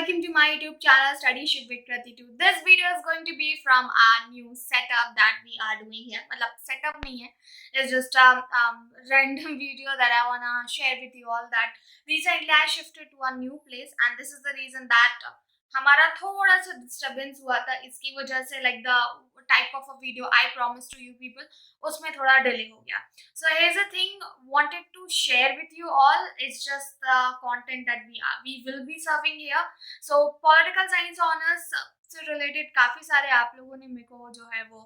welcome to my YouTube channel Studyship with Krati. This video is going to be from our new setup that we are doing here. मतलब setup नहीं है, it's just a random video that I wanna share with you all. That recently I shifted to a new place and this is the reason that हमारा थोड़ा सा disturbance हुआ था. इसकी वजह से like the type of a video I promised to you people उसमें थोड़ा delay हो गया. So here's the thing wanted to share with you all. It's just the content that we will be serving here. So political science honors से related काफी सारे आप लोगों ने मेरे को जो है वो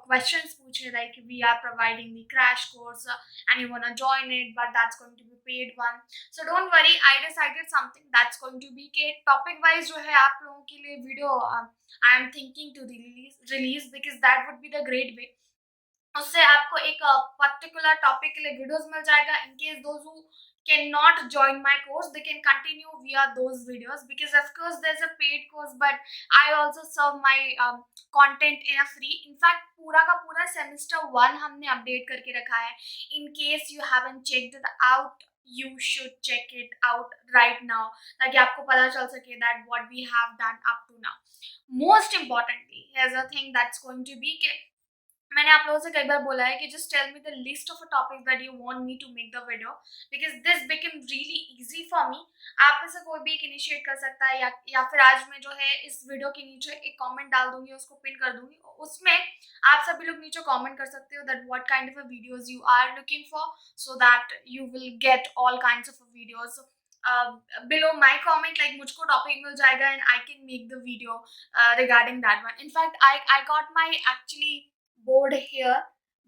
questions पूछे, like we are providing the crash course and you wanna join it, but that's going to be paid one. So don't worry, I decided something that's going to be topic wise जो है आप लोगों के लिए video I am thinking to release because that would be the great way. उससे आपको एक particular topic के लिए वीडियोस मिल जाएगा. In case those who cannot join my course, they can continue via those videos because of course there's a paid course, but I also serve my content in a free. In fact पूरा का पूरा semester 1 हमने update करके रखा है. In case you haven't checked it out, you should check it out right now ताकि आपको पता चल सके that what we have done up to now. Most importantly, here's a thing that's going to be मैंने आप लोगों से कई बार बोला है कि just tell me the list of a topic that you want me to make the video because this became really easy for me. आप में से कोई भी एक इनिशिएट कर सकता है या फिर आज मैं जो है इस वीडियो के नीचे एक कमेंट डाल दूंगी, उसको पिन कर दूंगी. उसमें आप सभी लोग नीचे कमेंट कर सकते हो that what kind of a videos you are looking for so that you will get all kinds of videos below my comment. Like मुझको टॉपिक मिल जाएगा and I can make the video regarding that one. In fact I got my actually board here,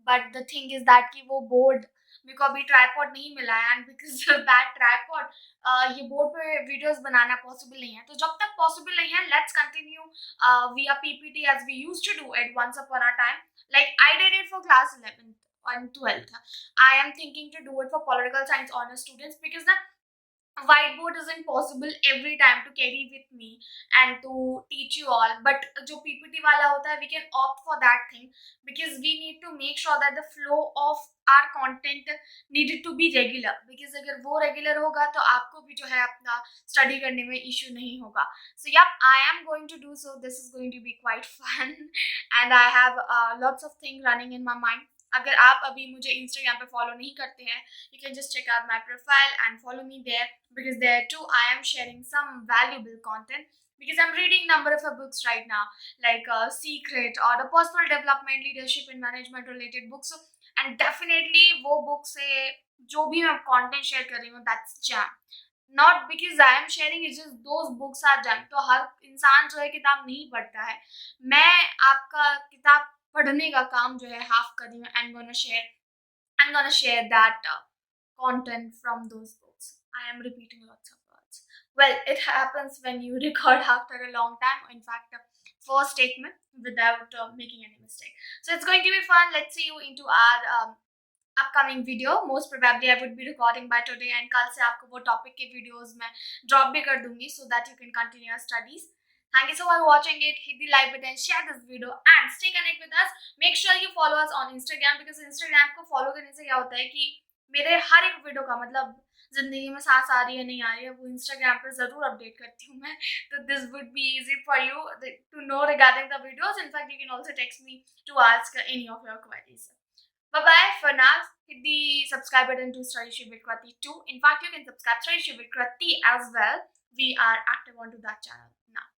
but the thing is that कि वो board मेरे को अभी tripod नहीं मिला है and because of that tripod ये बोर्ड पे वीडियोस बनाना पॉसिबल नहीं है. तो जब तक पॉसिबल नहीं है let's continue via PPT as we used to do it once upon a time. Like I did it for class 11th and 12th. I am thinking to do it for political science honors students because the whiteboard isn't possible every time to carry with me and to teach you all, but जो PPT वाला होता है we can opt for that thing because we need to make sure that the flow of our content needed to be regular because अगर वो regular होगा तो आपको भी जो है अपना study करने में issue नहीं होगा. So yep, I am going to do so. This is going to be quite fun and I have lots of things running in my mind. अगर आप अभी मुझे इंस्टाग्राम पे फॉलो नहीं करते हैं, you can just check out my profile and follow me there because there too I am sharing some valuable content because I'm reading number of books right now like Secret or the personal development, leadership and management related books. And definitely वो book से जो भी मैं content share कर रही हूँ that's jam. Not because I am sharing, it's just those books are jam. तो हर इंसान जो है किताब नहीं पढ़ता है. मैं आपका किताब पढ़ने का काम जो है हाफ कर रही हूँ and I'm gonna share that content from those books. I am repeating lots of words. Well, it happens when you record after a long time. In fact, first statement without making any mistake. So it's going to be fun. Let's see you into our upcoming video. Most probably I would be recording by today and कल से आपको वो topic के videos मैं drop भी कर दूँगी so that you can continue your studies. Thank you so much for watching it. Hit the like button, share this video and stay connected with us. Make sure you follow us on Instagram because Instagram को follow करने से क्या होता है कि मेरे हर एक video का मतलब जिंदगी में सांस आ रही है नहीं आ रही है वो Instagram पे जरूर अपडेट करती हूँ मैं. तो this would be easy for you to know regarding the videos. In fact, you can also text me to ask any of your queries. Bye bye for now. Hit the subscribe button to Studyship with Krati too. In fact, you can subscribe Studyship with Krati as well. We are active onto that channel now.